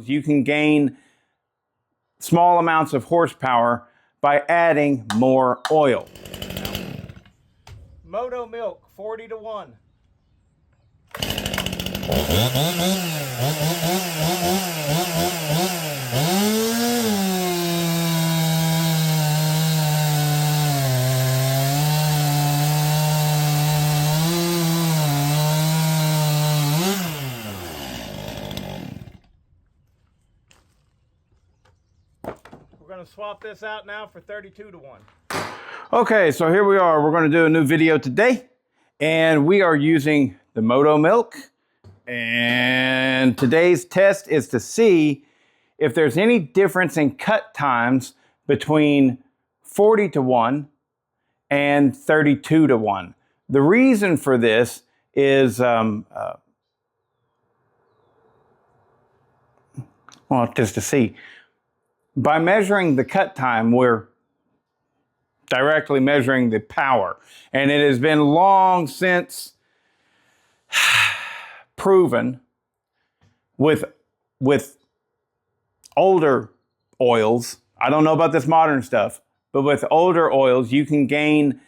You can gain small amounts of horsepower by adding more oil. Moto Milk, 40 to 1. We're going to swap this out now for 32 to 1. Okay, so here we are. We're going to do a new video today, and we are using the Moto Milk. And today's test is to see if there's any difference in cut times between 40 to 1 and 32 to 1. The reason for this is, well, just to see. By measuring the cut time, we're directly measuring the power. And it has been long since proven with older oils, I don't know about this modern stuff, but with older oils, you can gain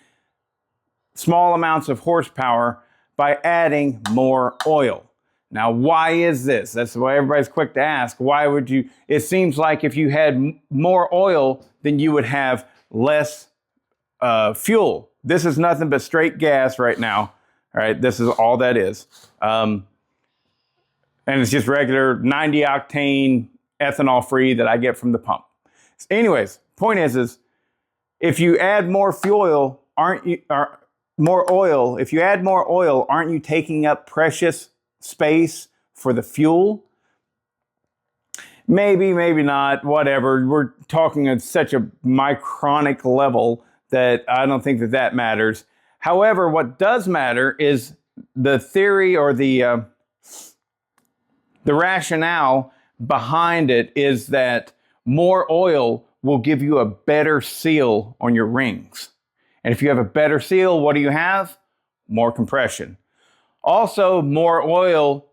small amounts of horsepower by adding more oil. Now, why is this? That's why everybody's quick to ask. Why would you? It seems like if you had more oil, then you would have less fuel. This is nothing but straight gas right now. All right, this is all that is. And it's just regular 90 octane ethanol free that I get from the pump. Anyways, point is if you add more fuel, more oil, if you add more oil, aren't you taking up precious space for the fuel? Maybe, maybe not, whatever. We're talking at such a micronic level that I don't think that matters. However, what does matter is the theory or the rationale behind it is that more oil will give you a better seal on your rings. And if you have a better seal, what do you have? More compression. Also, more oil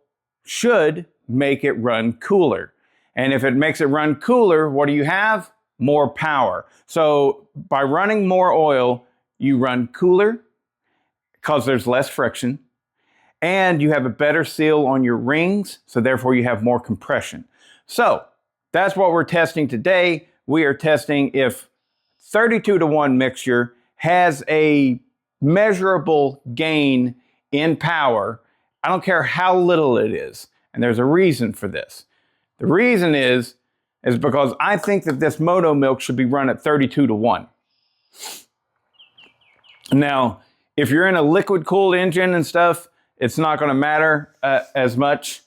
should make it run cooler. And if it makes it run cooler, what do you have? More power. So by running more oil, you run cooler because there's less friction, and you have a better seal on your rings, so therefore you have more compression. So that's what we're testing today. We are testing if 32 to 1 mixture has a measurable gain in power. I don't care how little it is. And there's a reason for this. The reason is because I think that this Moto Milk should be run at 32 to 1. Now, if you're in a liquid cooled engine and stuff, it's not going to matter as much.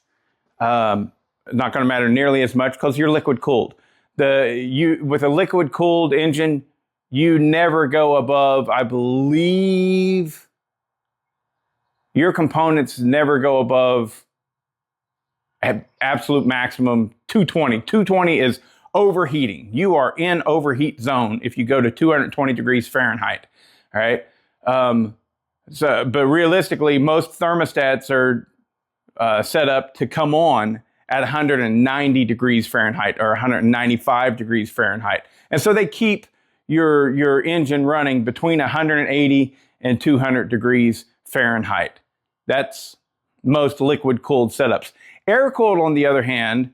Not going to matter nearly as much because you're liquid cooled. With a liquid cooled engine, you never go above, I believe, your components never go above at absolute maximum 220. 220 is overheating. You are in overheat zone if you go to 220 degrees Fahrenheit. All right. But realistically, most thermostats are set up to come on at 190 degrees Fahrenheit or 195 degrees Fahrenheit. And so they keep your engine running between 180 and 200 degrees Fahrenheit. That's most liquid cooled setups. Air cooled, on the other hand,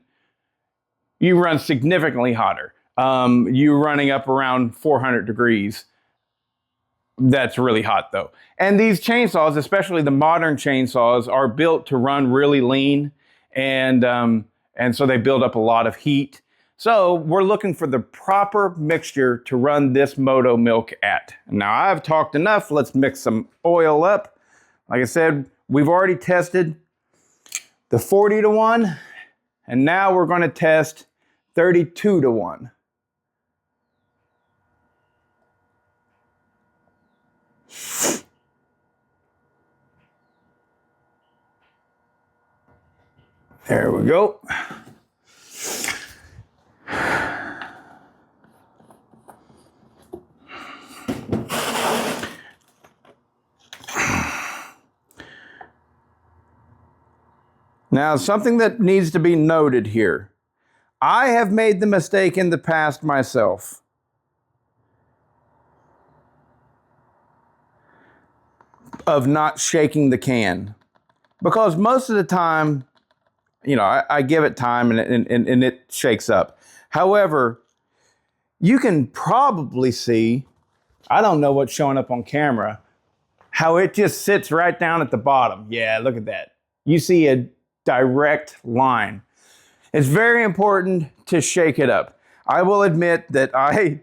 you run significantly hotter. You're running up around 400 degrees. That's really hot though. And these chainsaws, especially the modern chainsaws, are built to run really lean, and so they build up a lot of heat. So we're looking for the proper mixture to run this Moto Milk at. Now I've talked enough. Let's mix some oil up. Like I said, we've already tested the 40 to 1, and now we're going to test 32 to 1. There we go. Now, something that needs to be noted here. I have made the mistake in the past myself of not shaking the can, because most of the time, you know, I give it time and it shakes up. However, you can probably see, I don't know what's showing up on camera, how it just sits right down at the bottom. Yeah, look at that. You see a direct line. It's very important to shake it up. I will admit that I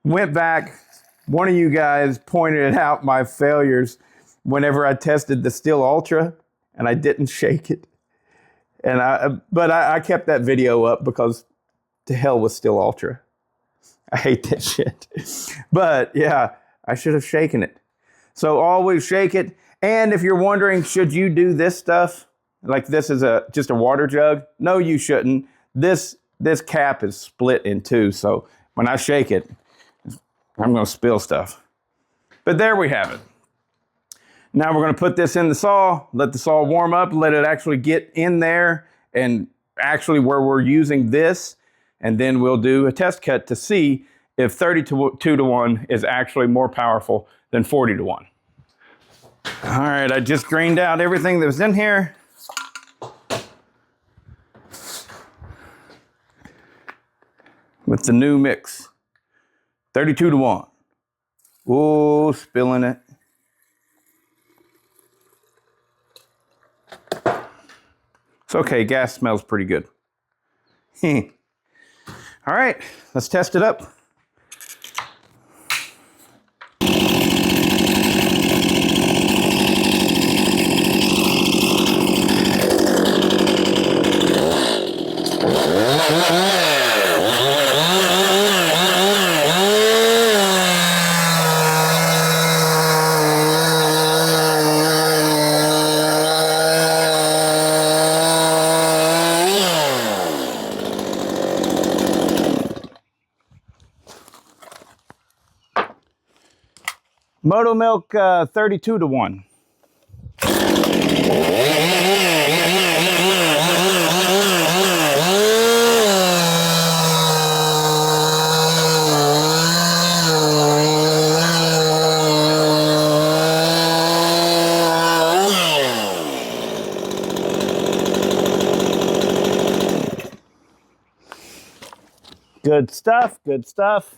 went back, one of you guys pointed out my failures whenever I tested the Steel Ultra and I didn't shake it. But I kept that video up because to hell with Steel Ultra. I hate that shit. But yeah, I should have shaken it. So always shake it. And if you're wondering, should you do this stuff? Like this is just a water jug? No, you shouldn't. This cap is split in two. So when I shake it, I'm going to spill stuff. But there we have it. Now we're going to put this in the saw, let the saw warm up, let it actually get in there and actually where we're using this. And then we'll do a test cut to see if 32 to 1 is actually more powerful than 40 to 1. All right, I just drained out everything that was in here. With the new mix, 32 to 1. Oh, spilling it. It's okay, gas smells pretty good. All right, let's test it up. Moto Milk 32 to 1. Good stuff, good stuff.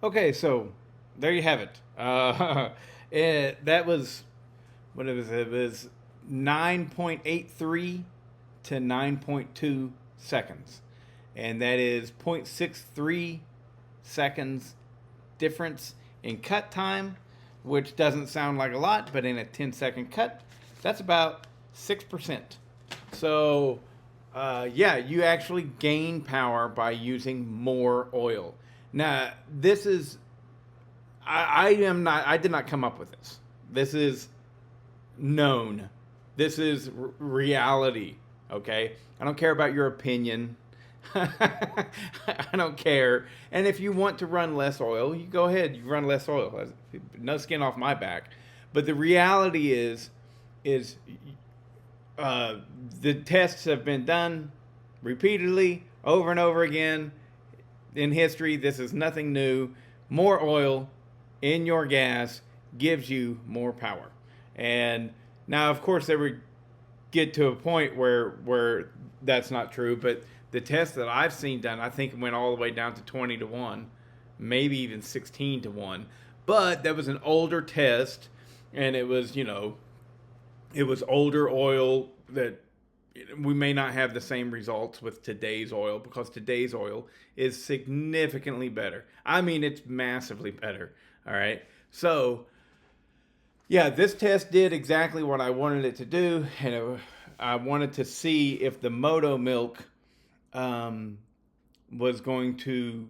Okay, so there you have it. That was what it was. It was 9.83 to 9.2 seconds, and that is 0.63 seconds difference in cut time, which doesn't sound like a lot, but in a 10-second cut, that's about 6%. So, yeah, you actually gain power by using more oil. Now, this is, I did not come up with this. This is known. This is reality, okay? I don't care about your opinion. I don't care. And if you want to run less oil, you go ahead, you run less oil. No skin off my back. But the reality is the tests have been done repeatedly, over and over again. In history, this is nothing new. More oil in your gas gives you more power. And now, of course, there would get to a point where that's not true, but the test that I've seen done, I think it went all the way down to 20 to 1, maybe even 16 to 1. But that was an older test, and it was, you know, it was older oil that we may not have the same results with today's oil, because today's oil is significantly better. I mean, it's massively better. All right. So Yeah, this test did exactly what I wanted it to do, and I wanted to see if the Moto Milk um, was going to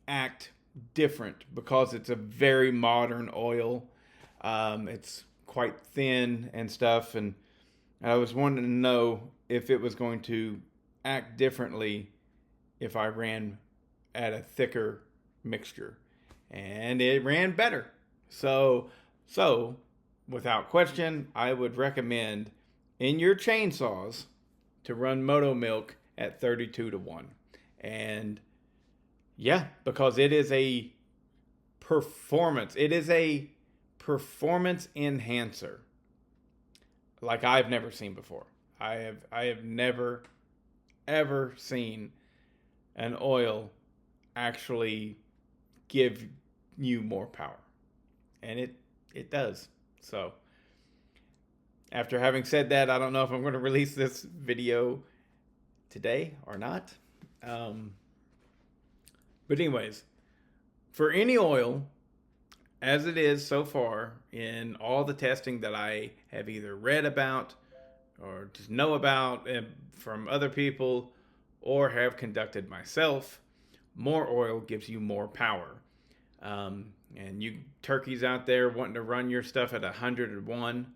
act different because it's a very modern oil. It's quite thin and stuff, and I was wanting to know if it was going to act differently if I ran at a thicker mixture, and it ran better. So, so without question, I would recommend in your chainsaws to run Moto Milk at 32 to 1. And yeah, because it is a performance. It is a performance enhancer like I've never seen before. I have never ever seen an oil actually give you more power. And it does. So, after having said that, I don't know if I'm going to release this video today or not. Um, but anyways, for any oil, as it is so far in all the testing that I have either read about or just know about from other people or have conducted myself, more oil gives you more power. And you turkeys out there wanting to run your stuff at 101,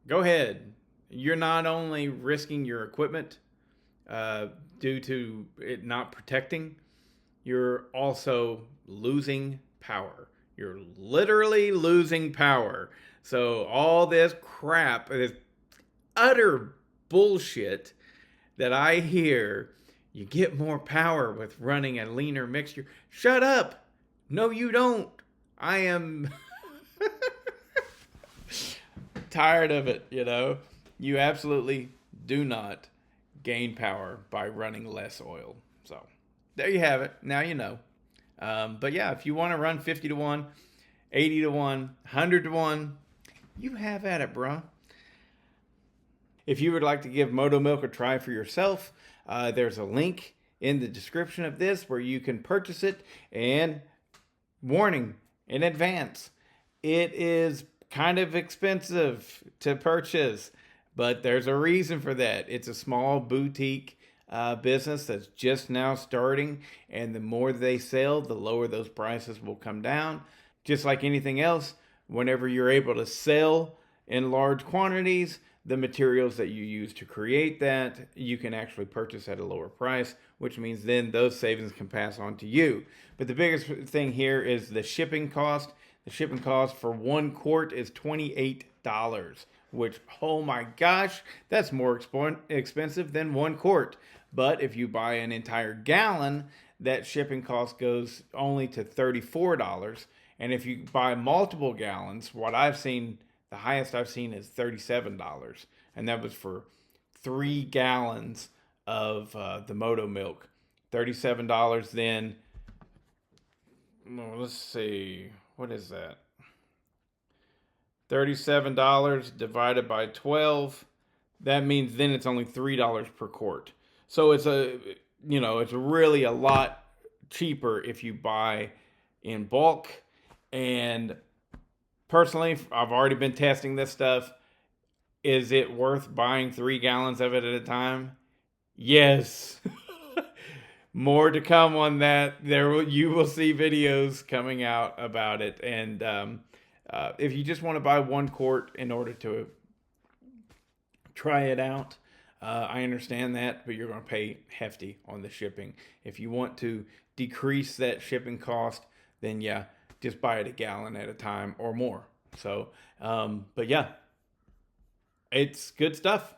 go ahead. You're not only risking your equipment due to it not protecting, you're also losing power. You're literally losing power. So all this crap, this utter bullshit that I hear, you get more power with running a leaner mixture. Shut up. No, you don't. I am tired of it, you know. You absolutely do not gain power by running less oil. So there you have it. Now you know. But yeah, if you want to run 50 to 1, 80 to 1, 100 to 1, you have at it, bruh. If you would like to give Moto Milk a try for yourself, there's a link in the description of this where you can purchase it. And warning in advance, it is kind of expensive to purchase, but there's a reason for that. It's a small boutique business that's just now starting, and the more they sell, the lower those prices will come down. Just like anything else, whenever you're able to sell in large quantities, the materials that you use to create that, you can actually purchase at a lower price, which means then those savings can pass on to you. But the biggest thing here is the shipping cost. The shipping cost for 1 quart is $28, which, oh my gosh, that's more expensive than 1 quart. But if you buy an entire gallon, that shipping cost goes only to $34. And if you buy multiple gallons, what I've seen, the highest I've seen is $37. And that was for 3 gallons of the Moto Milk. $37 then. Well, let's see. What is that? $37 divided by 12. That means then it's only $3 per quart. So it's it's really a lot cheaper if you buy in bulk. And personally, I've already been testing this stuff. Is it worth buying 3 gallons of it at a time? Yes. More to come on that. You will see videos coming out about it. And if you just want to buy 1 quart in order to try it out, I understand that, but you're going to pay hefty on the shipping. If you want to decrease that shipping cost, then yeah, just buy it a gallon at a time or more. So, but yeah, it's good stuff.